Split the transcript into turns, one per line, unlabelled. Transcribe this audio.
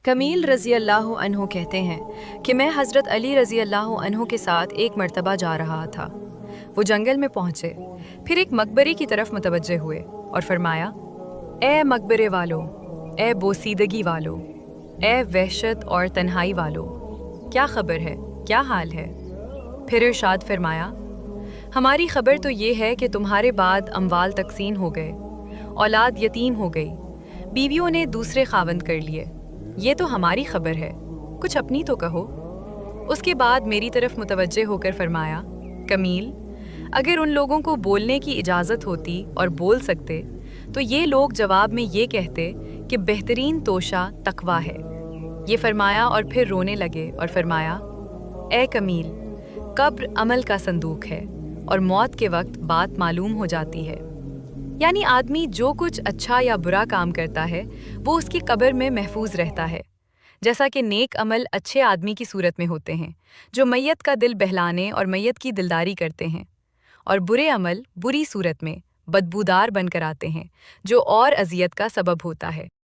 कमील रज़ी अल्लाह अन्हु कहते हैं कि मैं हज़रत अली रज़ी अल्लाह अन्हु के साथ एक मर्तबा जा रहा था। वो जंगल में पहुँचे, फिर एक मकबरे की तरफ मुतवज्जे हुए और फरमाया, ए मकबरे वालों, ए बोसीदगी वालों, ए वहशत और तन्हाई वालों, क्या खबर है, क्या हाल है? फिर इरशाद फरमाया, हमारी खबर तो ये है कि तुम्हारे बाद अमवाल तकसीम हो गए, औलाद यतीम हो गई, बीवियों ने दूसरे खावंद कर लिए। ये तो हमारी खबर है, कुछ अपनी तो कहो। उसके बाद मेरी तरफ मुतवज्जे होकर फरमाया, कमील, अगर उन लोगों को बोलने की इजाज़त होती और बोल सकते तो ये लोग जवाब में ये कहते कि बेहतरीन तोशा तकवा है। ये फरमाया और फिर रोने लगे और फरमाया, ए कमील, कब्र अमल का संदूक है और मौत के वक्त बात मालूम हो जाती है। यानी आदमी जो कुछ अच्छा या बुरा काम करता है वो उसकी कब्र में महफूज रहता है। जैसा कि नेक अमल अच्छे आदमी की सूरत में होते हैं जो मैयत का दिल बहलाने और मैयत की दिलदारी करते हैं, और बुरे अमल बुरी सूरत में बदबूदार बनकर आते हैं जो और अजियत का सबब होता है।